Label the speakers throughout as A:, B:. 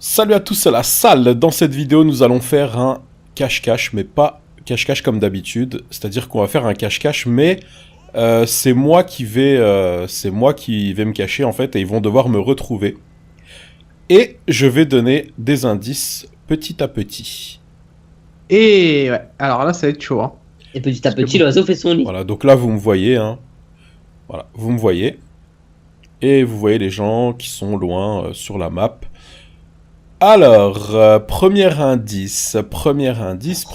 A: Salut à tous, c'est la salle. Dans cette vidéo, nous allons faire un cache-cache, mais pas cache-cache comme d'habitude. C'est-à-dire qu'on va faire un cache-cache, mais c'est moi qui vais me cacher en fait, et ils vont devoir me retrouver. Et je vais donner des indices petit à petit.
B: Et ouais, alors là, ça va être chaud. Hein.
C: Et petit à petit, l'oiseau fait son nid.
A: Voilà, donc là vous me voyez, hein. Voilà, vous me voyez. Et vous voyez les gens qui sont loin sur la map. Alors, premier indice.
C: Premier indice.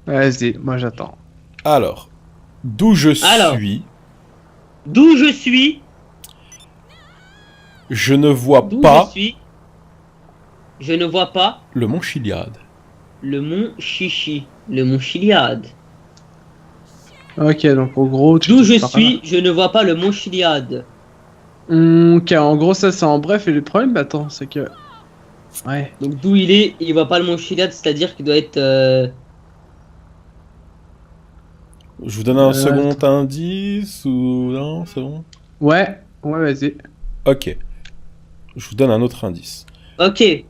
B: Vas-y, moi j'attends.
A: Alors, d'où je suis,
C: D'où je suis,
A: je ne vois
C: d'où
A: pas
C: je suis, je ne vois pas
A: le mont Chiliade.
C: le mont Chichi, le mont Chiliade.
B: Ok, donc en gros,
C: D'où je suis, je ne vois pas le mont Chiliade.
B: Ok, en gros, ça c'est en bref. Et le problème, attends, c'est que. Ouais.
C: Donc d'où il est, il voit pas le mont Chiliade, c'est-à-dire qu'il doit être...
A: Je vous donne un second indice ou non, c'est bon?
B: Ouais, vas-y.
A: Ok. Je vous donne un autre indice.
C: Ok. Et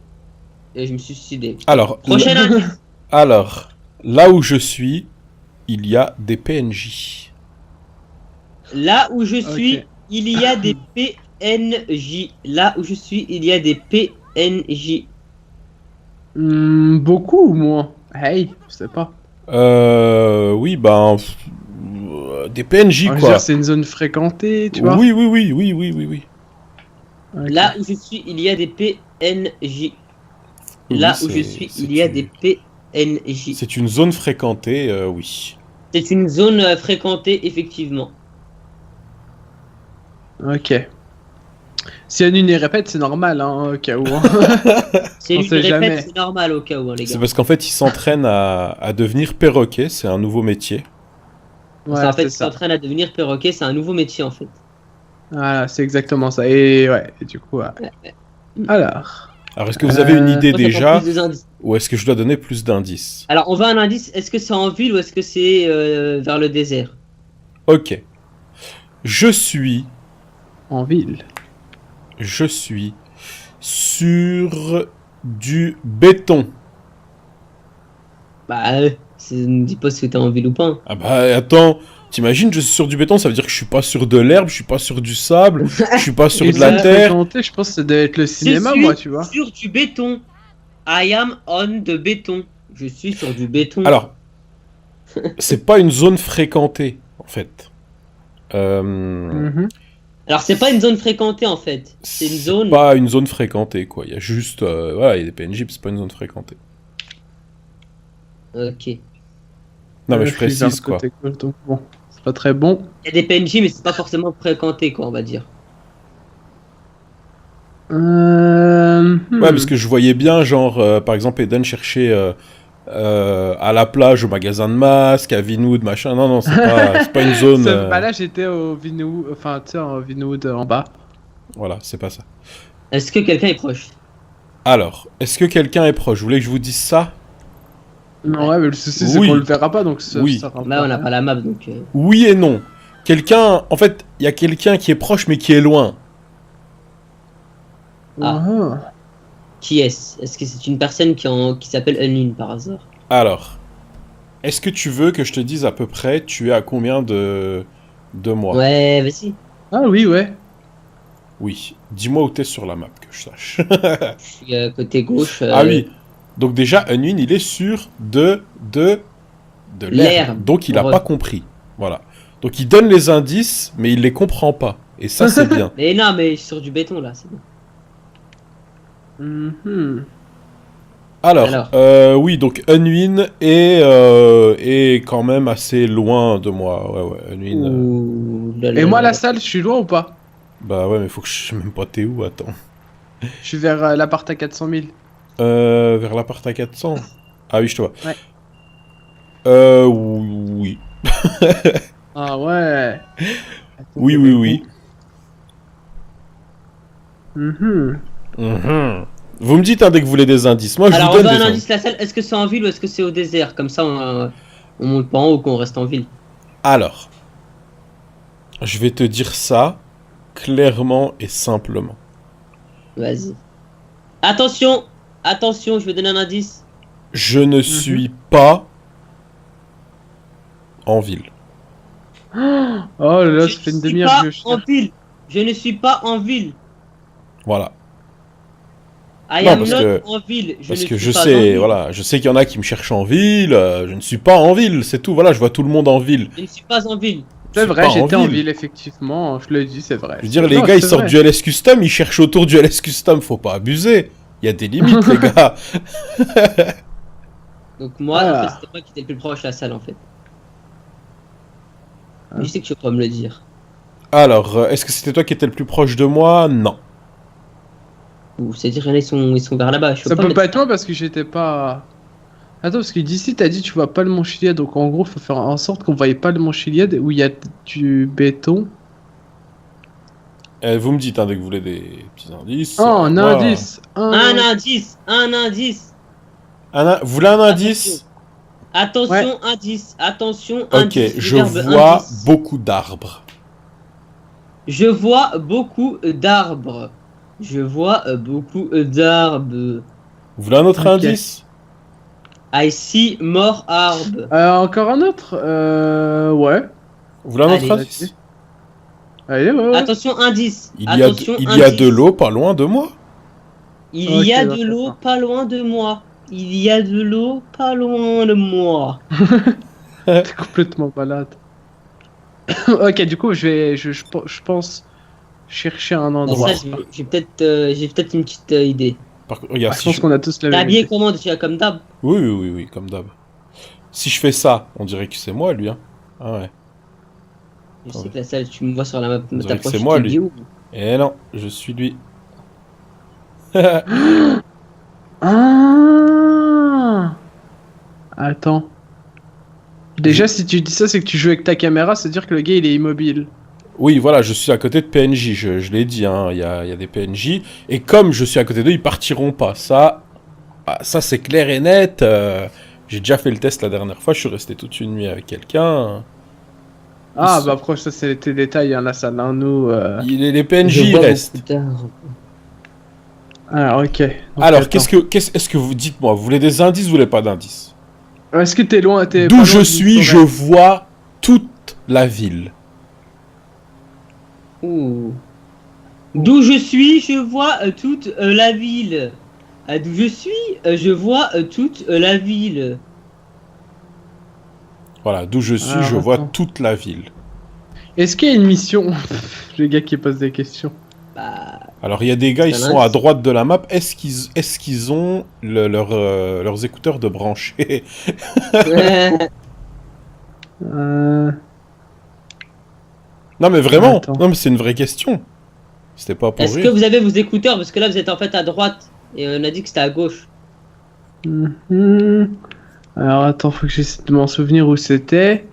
C: je me suis suicidé.
A: Alors,
C: Prochain indice.
A: alors, là où je suis, il y a des PNJ.
C: Là où je suis,
B: Ok.
C: il y a des PNJ. Là où je suis, il y a des PNJ.
B: Beaucoup ou moins? Hey, je sais pas.
A: Oui, ben, des PNJ
B: Je veux
A: quoi.
B: dire, c'est une zone fréquentée, tu vois.
A: Oui, oui, oui, oui, oui, oui, oui.
B: Ok.
C: Là où je suis, il y a des PNJ.
A: Oui,
C: Là où
A: c'est-
C: je suis,
A: c'est
C: il y a
A: une-
C: des PNJ.
A: C'est une zone fréquentée, oui.
C: C'est une zone fréquentée, effectivement.
B: Ok. Si Anune y répète, c'est normal, hein, au cas où. Hein.
C: C'est
B: On
C: lui qui
B: sait
C: répète,
B: jamais.
C: c'est normal au cas où, hein, les
A: C'est
C: gars.
A: parce qu'en fait, ils s'entraînent à devenir perroquet, c'est un nouveau métier.
C: Parce
B: Ouais,
C: qu'en fait,
B: c'est
C: ils sont en
B: ça.
C: train de devenir perroquet, c'est un nouveau métier en fait.
B: Voilà, c'est exactement ça. Et ouais, et du coup, ouais. Alors.
A: Alors, est-ce que vous avez une idée
C: Moi, j'attends
A: déjà,
C: plus d'indices.
A: ou est-ce que je dois donner plus d'indices?
C: Alors, on veut un indice, est-ce que c'est en ville ou est-ce que c'est vers le désert?
A: Ok. Je suis
B: En ville.
A: sur du béton.
C: Bah, ne dis pas si t'es en ville ou pas. Hein.
A: Ah bah attends, t'imagines, je suis sur du béton, ça veut dire que je suis pas sur de l'herbe, je suis pas sur du sable, je suis pas sur
B: Et
A: de la
B: zone
A: terre.
B: fréquentée, je pense que ça doit être le cinéma,
C: Je suis
B: moi, tu vois.
C: sur du béton. I am on the béton. Je suis sur du béton.
A: Alors, c'est pas une zone fréquentée, en fait.
B: Mhm.
C: Alors, c'est pas une zone fréquentée en fait. C'est une zone.
A: Pas une zone fréquentée, quoi. Il y a juste, voilà, il y a des PNJ, mais c'est pas une zone fréquentée.
C: Ok. Il
A: Non, mais je
B: suis vers
A: précise,
B: le
A: quoi.
B: côté gauche, donc bon, c'est pas très bon.
C: y a des PNJ, mais c'est pas forcément fréquenté, quoi, on va dire.
A: Ouais, parce que je voyais bien, genre, par exemple, Eden chercher à la plage, au magasin de masques, à Vinwood, machin. Non, non, c'est pas une zone.
B: Bah là, j'étais au Vinwood, enfin, tu sais, au Vinwood en bas.
A: Voilà, c'est pas ça.
C: Est-ce que quelqu'un est proche?
A: Alors, est-ce que quelqu'un est proche? Vous voulez que je vous dise ça?
B: Non, ouais, mais le souci, c'est
A: Oui.
B: qu'on le verra pas, donc ça,
A: Oui.
B: ça rend
C: Là, on n'a
B: rien.
C: pas la map, donc.
A: Oui et non. En fait, il y a quelqu'un qui est proche, mais qui est loin.
B: Ah.
C: Qui est-ce? Est-ce que c'est une personne qui s'appelle Unlin par hasard?
A: Alors, est-ce que tu veux que je te dise à peu près, tu es à combien de mois?
C: Ouais, vas-y.
B: Ah oui, ouais.
A: Oui. Dis-moi où t'es sur la map, que je sache.
C: Je suis côté gauche.
A: Ah oui. Donc déjà, Unwin, il est sur de l'herbe.
C: L'herbe.
A: Donc il a
C: Ouais.
A: pas compris. Voilà. Donc il donne les indices, mais il les comprend pas. Et ça, c'est bien.
C: Mais non, mais je suis sur du béton là, c'est bon.
B: Mhm.
A: Alors, oui, donc Unwin est quand même assez loin de moi. Ouais, ouais, Unwin.
C: Ouh là là
B: Et moi,
C: là.
B: la salle, je suis loin ou pas?
A: Bah ouais, mais faut que je sais même pas t'es où, attends.
B: Je suis vers l'appart à 400 000.
A: Vers l'appart à 400. Ah oui, je te vois.
B: Ouais.
A: Oui.
B: Ah ouais.
A: Oui, oui, oui.
B: Mhm.
A: Mhm. Vous me dites hein, dès que vous voulez des indices. Moi, je
C: Alors,
A: vous
C: on
A: donne
C: veut
A: des
C: un
A: indices.
C: indice, la salle, est-ce que c'est en ville ou est-ce que c'est au désert? Comme ça, on monte pas en haut, qu'on reste en ville.
A: Alors, je vais te dire ça. clairement et simplement.
C: Vas-y. Attention, attention, je vais donner un indice.
A: Je ne suis pas en ville.
B: Oh là là, ça fait une demi-heure que je
C: en ville. Je ne suis pas en ville.
A: Voilà.
C: I
A: Non,
C: am
A: parce
C: not
A: que-
C: en ville.
A: Parce
C: ne
A: que
C: suis
A: je
C: pas en
A: sais,
C: ville.
A: voilà, je sais qu'il y en a qui me cherchent en ville, je ne suis pas en ville, c'est tout, voilà, je vois tout le monde en ville.
C: Je ne suis pas en ville.
A: Je
B: C'est
A: suis
B: vrai,
A: pas
B: j'étais en ville, effectivement. Je le dis, c'est vrai.
A: Je veux dire, les
B: Non,
A: gars, ils
B: c'est
A: sortent
B: vrai.
A: du LS Custom, ils cherchent autour du LS Custom, faut pas abuser. Il y a des limites, les gars.
C: Donc moi,
B: Ah.
C: en fait, c'était moi qui étais le plus proche de la salle en fait.
B: Ah.
C: Mais je sais que tu vas pas me le dire.
A: Alors, est-ce que c'était toi qui étais le plus proche de moi? Non.
C: Ou c'est-à-dire ils sont vers là-bas. Je peux
B: Ça peut
C: mettre-
B: pas être moi parce que j'étais pas. Attends, parce que d'ici t'as dit tu vois pas le Mont Chiliad, donc en gros faut faire en sorte qu'on voyait pas le Mont Chiliad où il y a du béton.
A: Vous me dites, hein, dès que vous voulez des petits indices.
B: Oh, un
A: Moi-
B: indice.
C: Un indice, un indice.
A: Vous voulez un indice?
C: Attention, indice. Attention,
A: Ok,
C: indice.
A: je
C: verbe
A: vois
C: indice.
A: beaucoup d'arbres.
C: Je vois beaucoup d'arbres. Je vois beaucoup d'arbres.
A: Vous voulez un autre
B: Ok.
A: indice?
C: I see more arbres.
B: Encore un autre ouais.
A: Vous voulez un autre
C: Allez,
A: indice?
B: Allez, ouais.
C: Attention, indice.
A: Il y a,
C: Attention,
A: il y a
C: indice.
A: de l'eau pas loin de moi.
C: Il
B: Ok,
C: y a de
B: d'accord.
C: l'eau pas loin de moi. Il y a de l'eau pas loin de moi.
B: T'es complètement malade. Ok, du coup, je pense chercher un
C: Dans
B: endroit.
C: ça, j'ai peut-être une petite idée.
A: Par contre, regarde,
B: Ah, je
A: si
B: pense
A: je-
B: qu'on a tous la
C: T'es
B: même
C: habillé
B: idée.
C: comment déjà comme d'hab?
A: Oui, oui, oui, oui, comme d'hab. Si je fais ça, on dirait que c'est moi, lui, hein. Ah ouais.
C: Je
A: Ah
C: sais
A: ouais.
C: que la salle, tu me vois sur la map,
A: On dirait que
C: t'approches,
A: c'est
C: tu
A: moi,
C: te
A: lui.
C: dis où?
A: Eh non, je suis lui.
B: Ah Attends. Déjà, si tu dis ça, c'est que tu joues avec ta caméra, c'est-à-dire que le gars il est immobile.
A: Oui, voilà, je suis à côté de PNJ, je l'ai dit, hein, il y a des PNJ. Et comme je suis à côté d'eux, ils partiront pas. Ça c'est clair et net. J'ai déjà fait le test la dernière fois, je suis resté toute une nuit avec quelqu'un.
B: Ah,
A: Ils
B: bah après, ça, c'est les détails, hein, la salle, hein, nous.
A: Les PNJ,
C: Je
A: ils
C: vois
A: restent.
C: beaucoup d'arbres.
B: Alors, ok. Donc,
A: Alors,
B: attends.
A: est-ce que vous dites-moi, vous voulez des indices, vous voulez pas d'indices?
B: Est-ce que t'es loin pas
A: D'où
B: loin
A: je
B: d'une
A: suis, je
B: forêt
A: vois toute la ville.
C: Ouh. D'où je suis, je vois toute la ville. D'où je suis, je vois toute la ville.
A: Voilà, d'où je suis,
B: Alors,
A: je vois
B: attends.
A: toute la ville.
B: Est-ce qu'il y a une mission Les gars qui posent des questions.
C: Bah,
A: Alors, il y a des gars, ils
C: C'est un
A: sont à
C: indice.
A: droite de la map. Est-ce qu'ils ont leurs écouteurs de branchés? Non, mais vraiment,
B: Attends.
A: non, mais c'est une vraie question. C'était pas pour
C: est-ce que
A: rire.
C: vous avez vos écouteurs? Parce que là, vous êtes en fait à droite. Et on a dit que c'était à gauche.
B: Mhm. Alors attends, faut que j'essaie de m'en souvenir où c'était.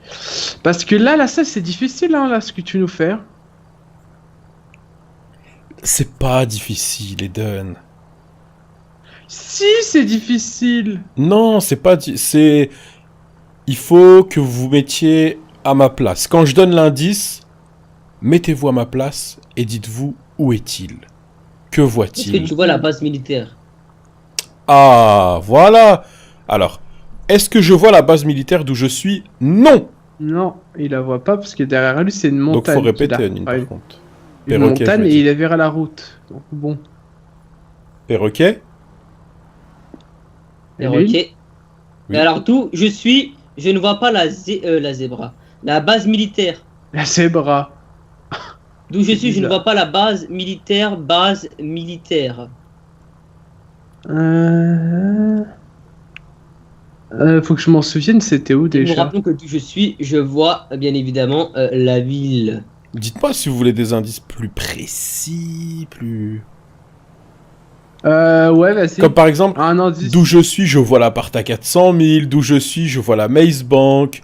B: Parce que là, ça c'est difficile, hein, là, ce que tu nous fais.
A: C'est pas difficile, Eden.
B: Si, c'est difficile.
A: Non, c'est pas... C'est... Il faut que vous vous mettiez à ma place. Quand je donne l'indice, mettez-vous à ma place et dites-vous où est-il? Que
C: Est-ce que
A: voit-il?
C: tu vois la base militaire?
A: Ah, voilà. Alors, est-ce que je vois la base militaire d'où je suis? Non.
B: Non, il la voit pas parce que derrière lui c'est une
A: Donc
B: montagne.
A: faut répéter,
B: qu'il a.
A: Anine,
B: Ouais,
A: par contre.
B: une
A: Perroquet, je
B: montagne
A: veux
B: et
A: dire.
B: il est vers la route. Donc bon.
A: Perroquet?
B: Et
C: Ok.
B: lui
C: Et alors d'où je suis, je ne vois pas la zébra. La base militaire.
B: La zébra.
C: D'où je
B: C'est
C: suis, je ne
B: bizarre.
C: vois pas la base militaire. Base militaire.
B: Faut que je m'en souvienne, c'était où
C: Nous
B: déjà?
C: rappelons que d'où je suis, je vois bien évidemment la ville.
A: Dites-moi si vous voulez des indices plus précis, plus...
B: Ouais, vas-y.
A: Comme par exemple,
B: Un indice.
A: d'où je suis, je vois l'appart à 400 000, d'où je suis, je vois la Maze Bank,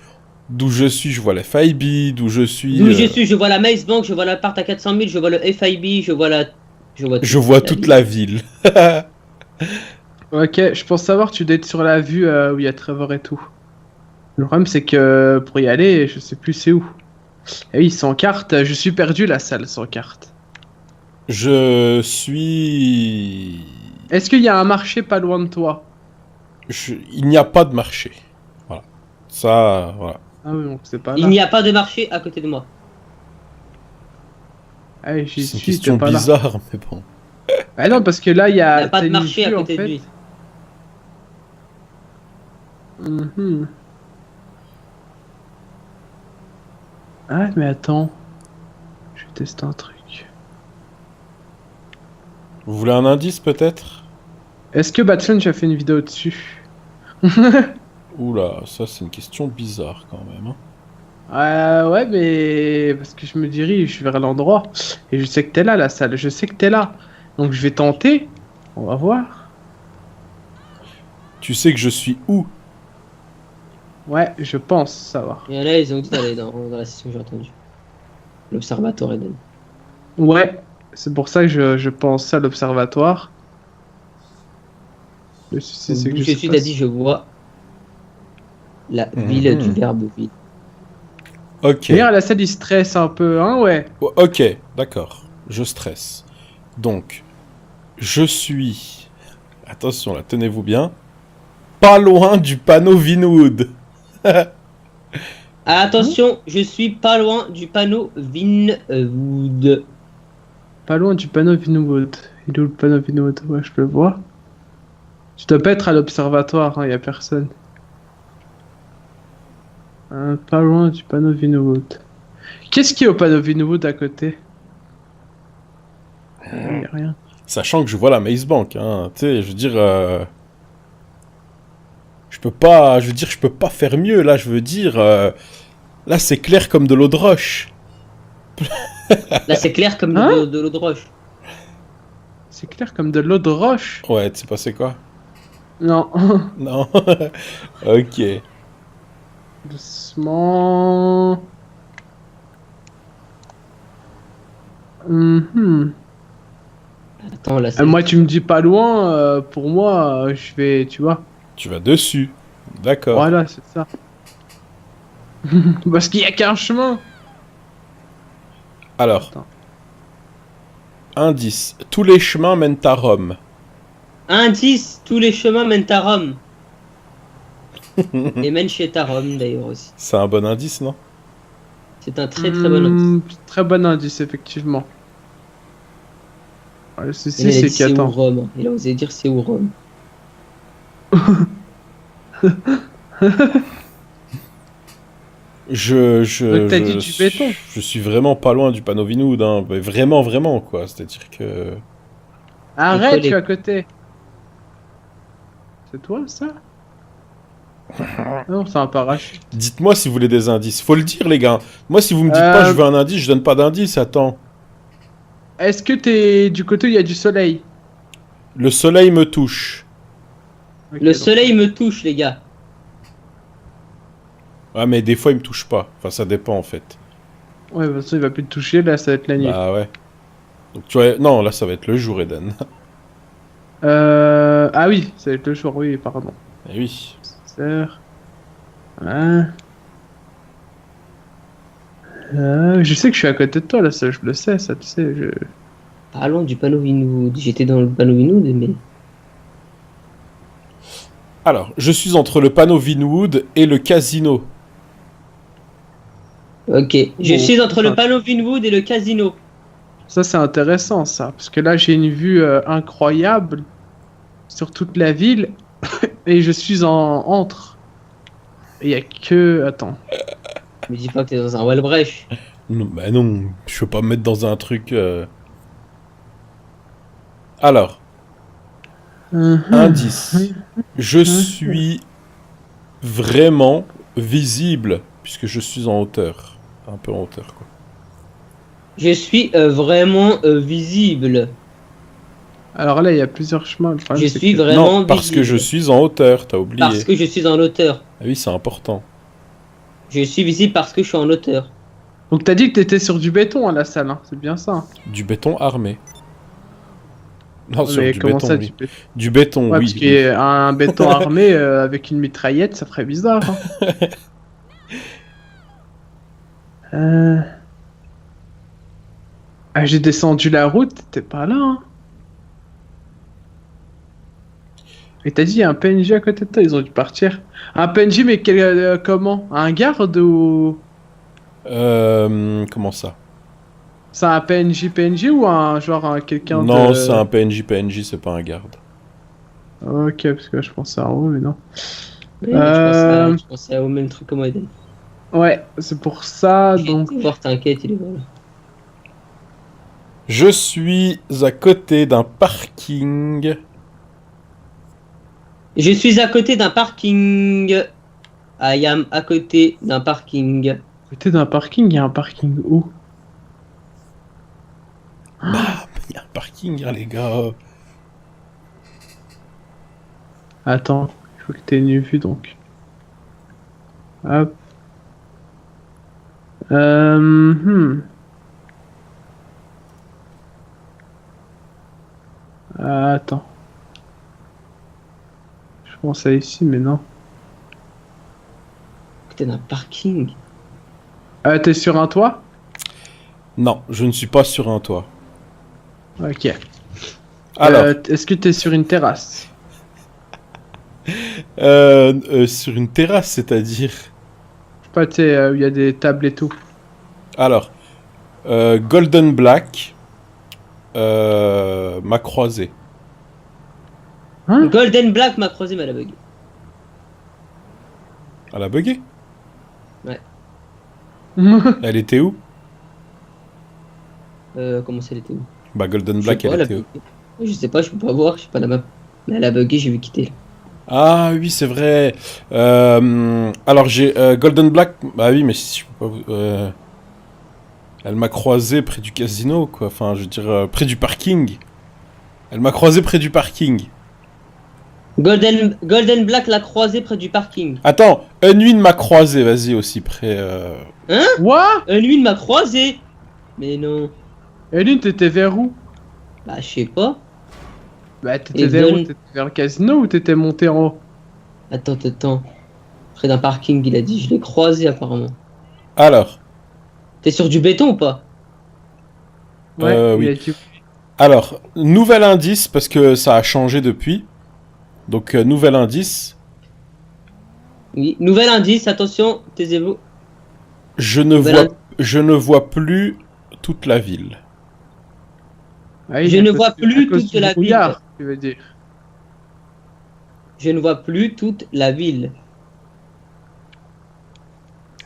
A: d'où je suis, je vois la FIB, d'où je suis...
C: D'où je suis, je vois la Maze Bank, je vois l'appart à 400 000, je vois le FIB, je vois la.
A: Je vois toute la ville.
B: Ok, je pense savoir, tu dois être sur la vue où il y a Trevor et tout. Le problème, c'est que pour y aller, je sais plus c'est où. Et oui, sans carte, je suis perdu la salle sans carte.
A: Je suis...
B: Est-ce qu'il y a un marché pas loin de toi?
A: Il n'y a pas de marché. Voilà. Ça, voilà.
B: Ah oui, donc c'est pas là.
C: Il n'y a pas de marché à côté de moi.
B: Ah, j'y
A: C'est une
B: suis,
A: question
B: t'es pas là.
A: bizarre, mais bon.
B: Ah non, parce que là, il y
C: Il n'y
B: a...
C: a pas
B: t'as
C: de
B: une
C: marché à
B: vue, en
C: côté de
B: fait.
C: lui.
B: Mhm. Ah, mais attends. Je vais tester un truc.
A: Vous voulez un indice, peut-être?
B: Est-ce que Batman, tu as fait une vidéo dessus?
A: Oula, ça, c'est une question bizarre, quand même. Hein.
B: Ouais, mais... Parce que je me dirige vers l'endroit. Et je sais que t'es là, la salle. Je sais que t'es là. Donc je vais tenter. On va voir.
A: Tu sais que je suis où?
B: Ouais, je pense savoir.
C: Et là, ils ont dit d'aller dans la session que j'ai entendue. L'observatoire Eden.
B: Ouais, c'est pour ça que je pense à l'observatoire. Le souci, c'est que
C: D'où
B: je
C: je
B: sais
C: suis,
B: pas
C: t'as dit, je vois la ville du verbe ville.
A: Ok.
B: Regarde, la salle, il stresse un peu, hein, ouais.
A: Ok, d'accord. Je stresse. Donc, je suis... Attention, là, tenez-vous bien. Pas loin du panneau Vinwood.
C: Attention, je suis pas loin du panneau Vinwood.
B: Pas loin du panneau Vinwood. Il est où le panneau Vinwood? Ouais, je le vois. Tu dois pas être à l'observatoire, hein, y a personne. Pas loin du panneau Vinwood. Qu'est-ce qu'il y a au panneau Vinwood à côté? Y a rien.
A: Sachant que je vois la Maze Bank, hein. Tu sais, je veux dire... Je peux pas... Je veux dire, je peux pas faire mieux, là. Je veux dire... Là, c'est clair comme de l'eau de roche.
C: Là, c'est clair comme
B: Hein
C: de l'eau de roche.
B: C'est clair comme de l'eau de roche.
A: Ouais, tu sais passé quoi?
B: Non.
A: Non. Ok.
B: Doucement. Mhm.
C: Attends, là, c'est...
B: Moi, tu me dis pas loin, pour moi, je vais, tu vois.
A: Tu vas dessus. D'accord.
B: Voilà, c'est ça. Parce qu'il y a qu'un chemin.
A: Alors,
B: Attends.
A: indice. Tous les chemins mènent à Rome.
C: Indice, tous les chemins mènent à Rome. Et mènent chez ta Rome, d'ailleurs, aussi.
A: C'est un bon indice, non?
C: C'est un très très bon indice.
B: Très bon indice, effectivement. Ouais, le
C: Il
B: souci,
C: a
B: c'est
C: dit c'est où
B: qu'attends.
C: Rome. Il a osé dire c'est où Rome.
B: Donc, t'as dit du béton.
A: Je suis vraiment pas loin du panneau Vinwood, hein. Mais vraiment, vraiment, quoi. C'est-à-dire que...
B: Arrête,
C: collé.
B: je suis à côté. C'est toi, ça? Non, c'est un parachute.
A: Dites-moi si vous voulez des indices. Faut le dire, les gars. Moi, si vous me dites pas je veux un indice, je donne pas d'indice. Attends.
B: Est-ce que t'es du côté où il y a du soleil?
A: Le soleil me touche.
B: Ok,
C: Le
B: donc-
C: soleil me touche, les gars.
A: Ah, mais des fois, il me touche pas. Enfin, ça dépend, en fait.
B: Ouais, de toute façon, il va plus te toucher, là, ça va être la nuit.
A: Bah, ouais. Donc, tu vois... Non, là, ça va être le jour, Eden.
B: Ah oui, ça va être le jour, oui, pardon.
A: Eh oui.
B: Sœur. Hein. Je sais que je suis à côté de toi, là, ça, je le sais, ça, tu sais, je...
C: Pas loin du panneau Vinwood. J'étais dans le panneau Vinwood, mais...
A: Alors, je suis entre le panneau Vinwood et le casino.
C: Ok. Je
B: Bon,
C: suis entre le
B: enfin.
C: panneau Vinwood et le casino.
B: Ça, c'est intéressant, ça, parce que là, j'ai une vue incroyable sur toute la ville, et je suis entre. Il y a que... Attends.
C: Me dis pas que t'es dans un Walbrecht.
A: Non, bah non, je peux pas me mettre dans un truc... Alors, indice. Je suis vraiment visible, puisque je suis en hauteur. Un peu en hauteur, quoi.
C: Je suis vraiment visible.
B: Alors là, il y a plusieurs chemins. Le problème,
C: Je
B: c'est
C: suis
B: que-
C: vraiment
A: Non, parce que je
C: visible.
A: suis en hauteur, t'as oublié.
C: Parce que je suis en hauteur.
A: Ah oui, c'est important.
C: Je suis visible parce que je suis en hauteur.
B: Donc t'as dit que t'étais sur du béton à la salle, hein. C'est bien ça. Hein.
A: Du béton armé. Non, sur
B: Mais
A: du
B: comment
A: béton,
B: ça,
A: oui.
B: du béton?
A: Du béton,
B: Ouais,
A: oui.
B: parce qu'un béton armé avec une mitraillette, ça ferait bizarre. Hein. Ah, j'ai descendu la route, t'étais pas là, hein. Et t'as dit, il y a un PNJ à côté de toi, ils ont dû partir. Un PNJ, mais comment? Un garde ou...
A: Comment ça?
B: C'est un PNJ ou un genre quelqu'un
A: Non, c'est
B: de...
A: un PNJ, c'est pas un garde.
B: Ok, parce que je pensais à eux, mais non.
C: Oui, mais je pensais au même truc que moi, Eden.
B: Ouais, c'est pour ça, donc...
C: Voir, t'inquiète, il est voilà.
A: Je suis à côté d'un parking.
C: Je suis à côté d'un parking. I am à côté d'un parking.
B: Côté d'un parking, il y a un parking où?
A: Il y a un parking, hein, les gars.
B: Attends, il faut que t'aies une vue, donc. Hop. Hmm. Attends. Je pensais ici, mais non.
C: À côté d'un parking.
B: T'es sur un toit?
A: Non, je ne suis pas sur un toit.
B: Ok.
A: Alors,
B: Est-ce que t'es sur une terrasse?
A: sur une terrasse, c'est-à-dire.
B: Je sais pas, tu sais, où il y a des tables et tout.
A: Alors, Golden Black m'a croisé.
B: Hein?
C: Golden Black m'a croisé, mais elle a bug.
A: Elle a bugué.
C: Ouais.
A: Elle était où?
C: Comment ça, elle était où?
A: Bah, Golden
C: Je sais
A: Black,
C: pas,
A: elle
C: elle a
A: était où?
C: bugué. Je sais pas, je peux pas voir, je sais pas la map. Mais elle a bugué, j'ai vu quitter.
A: Ah oui, c'est vrai. Alors, j'ai Golden Black. Bah oui, mais si je peux pas elle m'a croisé près du casino, quoi. Enfin, je veux dire, près du parking. Elle m'a croisé près du parking.
C: Golden Black l'a croisé près du parking.
A: Attends, Unwin m'a croisé, vas-y, aussi près.
C: Hein?
B: What?
C: Lui m'a croisé. Mais non.
B: Eline, t'étais vers où?
C: Bah, je sais pas.
B: Bah, t'étais
C: Et
B: vers où?
C: Ven-
B: T'étais vers le casino ou t'étais monté en haut?
C: Attends. Près d'un parking, il a dit. Je l'ai croisé apparemment.
A: Alors,
C: T'es sur du béton ou pas?
B: Ouais, il
A: oui.
B: a dit...
A: Alors, nouvel indice, parce que ça a changé depuis. Donc, nouvel indice.
C: Oui. Nouvel indice, attention, taisez-vous.
A: Je ne
C: Nouvel
A: vois,
C: indice.
A: je ne vois plus toute la ville.
B: Ah oui,
C: Je
B: à
C: ne
B: cause
C: vois
B: du-
C: plus
B: à cause
C: toute
B: du
C: la
B: brouillard, tu veux dire.
C: Je ne vois plus toute la ville.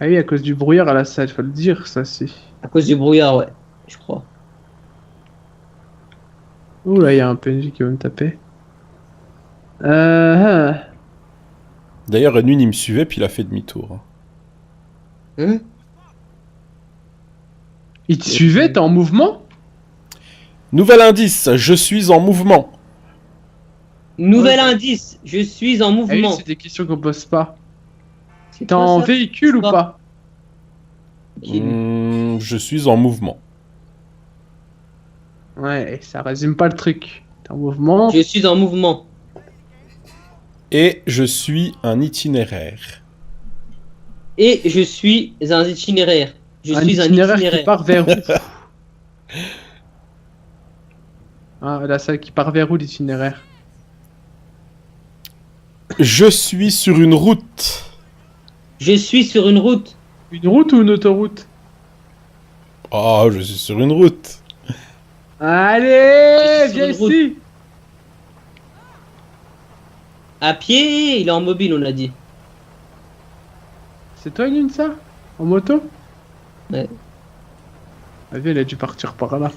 B: Ah oui, à cause du brouillard à la salle, faut le dire, ça si.
C: À cause du brouillard, ouais. Je crois.
B: Ouh là, il y a un PNJ qui va me taper. Euh...
A: D'ailleurs, Unwin, il me suivait, puis il a fait demi-tour.
C: Hein?
B: Il te suivait, t'es en mouvement?
A: Nouvel indice, je suis en mouvement.
C: Nouvel
B: Ouais.
C: indice, je suis en
B: Ah oui,
C: mouvement.
B: c'est des questions qu'on pose pas.
C: C'est
B: T'es
C: quoi,
B: en
C: ça?
B: véhicule ou
C: pas.
B: pas?
A: Je suis en mouvement.
B: Ouais, ça résume pas le truc. T'es en mouvement.
C: Je suis en mouvement.
A: Et je suis un itinéraire.
C: Et je suis un itinéraire. Je suis un
B: itinéraire qui
C: itinéraire.
B: part vers où? Ah, la salle qui part vers où l'itinéraire?
A: Je suis sur une route.
C: Je suis sur une route.
B: Une route ou une autoroute?
A: Oh, je suis sur une route.
B: Allez,
C: Je suis
B: viens
C: sur une
B: ici!
C: À pied, il est en mobile, on a dit.
B: C'est toi, une ça? En moto?
C: Ouais.
B: Ah, viens, il a dû partir par là.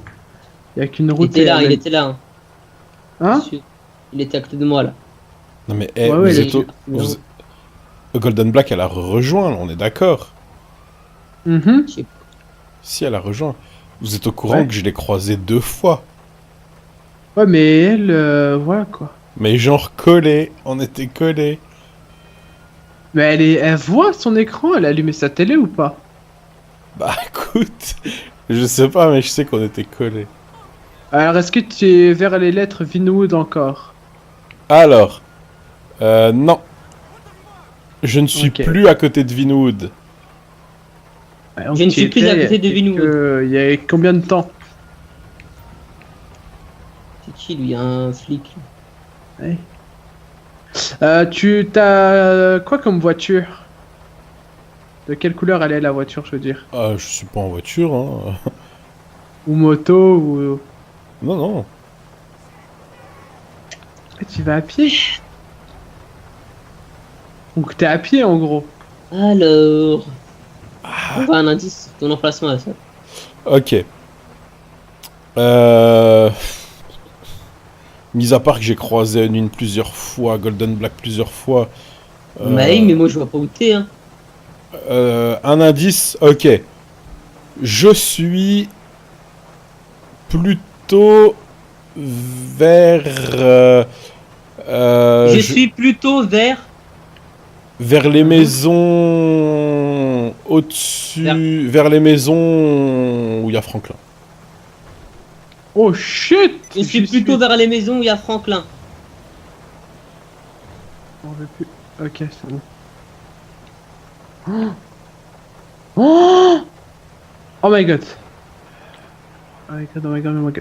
B: Il y a qu'une
C: Il
B: route.
C: était là,
B: et-
C: il était là. Hein.
B: Hein?
C: Sûr. Il était à côté de moi là.
A: Non mais,
B: Ouais,
A: vous
B: ouais,
A: êtes au... vous- Golden Black, elle a rejoint, on est d'accord.
B: Mhm.
A: Si, elle a rejoint. Vous êtes au courant
B: Ouais.
A: que je l'ai croisée 2 fois.
B: Ouais, mais elle, voilà quoi.
A: Mais genre collés, on était collés.
B: Mais elle voit son écran, elle a allumé sa télé ou pas?
A: Bah écoute, je sais pas, mais je sais qu'on était collés.
B: Alors, est-ce que tu es vers les lettres Vinwood encore?
A: Alors, non. Je ne suis
B: Ok.
A: plus à côté de Vinwood.
B: Ouais, donc
C: Je ne
B: tu
C: suis plus
B: étais
C: à côté de Vinwood.
B: Il y a combien de temps?
C: C'est qui lui, un flic?
B: Ouais. Tu t'as quoi comme voiture? De quelle couleur elle est la voiture, je veux dire?
A: Ah, je suis pas en voiture, hein.
B: Ou moto, ou...
A: Non, non.
B: Et tu vas à pied? Donc t'es à pied en gros.
C: Alors... On va un indice, ton emplacement à ça.
A: Ok. Mis à part que j'ai croisé une plusieurs fois, Golden Black plusieurs fois.
C: Mais moi je vois pas où t'es, hein.
A: Un indice, ok. Je suis plutôt vers...
C: je suis plutôt vers...
A: vers les maisons au-dessus, vers les maisons où il y a Franklin.
B: Oh shit!
C: Je suis plutôt vers les maisons où il y a Franklin.
B: On veut plus... Ok, c'est bon. Oh! Oh! Oh my god! Oh my god, oh my god, oh my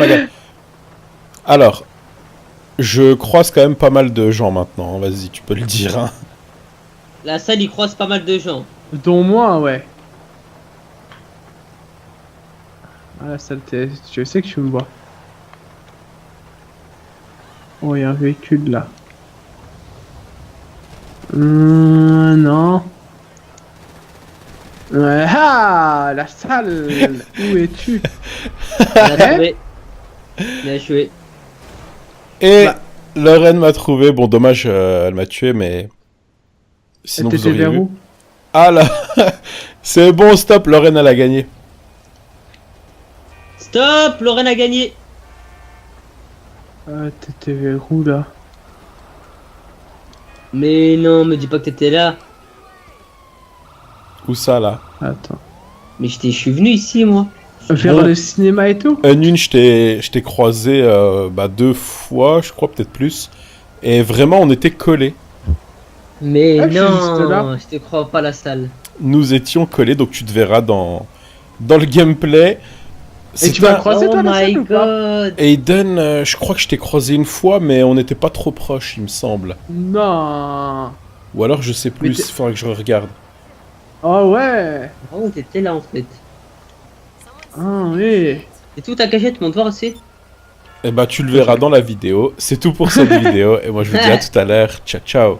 B: god.
A: Alors, je croise quand même pas mal de gens maintenant. Vas-y, tu peux le dire. Hein.
C: La salle y croise pas mal de gens.
B: Dont moi, ouais. Ah la saleté, je sais que tu me vois. Oh, il y a un véhicule là. Non. Ah, la salle. Où es-tu?
C: Bien trouvé. Bien joué.
A: Et
B: Bah.
A: Lorraine m'a trouvé. Bon, dommage, elle m'a tué, mais sinon vous
B: T'étais
A: auriez
B: vers
A: vu.
B: où?
A: Ah là, c'est bon, stop. Lorraine, elle a gagné.
C: Stop, Lorraine a gagné.
B: T'étais vers où là?
C: Mais non, me dis pas que t'étais là.
A: Où ça là?
B: Attends.
C: Mais je suis venu ici, moi.
B: Vers
A: Bon.
B: le cinéma et tout?
A: Une, je t'ai croisé 2 fois, je crois, peut-être plus. Et vraiment, on était collés.
C: Mais
B: Ah, je suis juste
C: non,
B: là.
C: je te crois pas la salle.
A: Nous étions collés, donc tu te verras dans le gameplay.
B: Et tu m'as croisé
C: Oh
B: toi la
C: my
B: salle ou pas?
C: god.
A: Aiden, je crois que je t'ai croisé une fois, mais on n'était pas trop proches, il me semble.
B: Non.
A: Ou alors je sais
B: Mais
A: plus, faudrait que je regarde.
B: Oh ouais.
C: Oh, t'étais là en fait.
B: Ah oui.
C: Et tout ta cachette, monte voir aussi.
A: Eh bah tu le verras dans la vidéo. C'est tout pour cette vidéo, et moi je vous dis à tout à l'heure. Ciao ciao.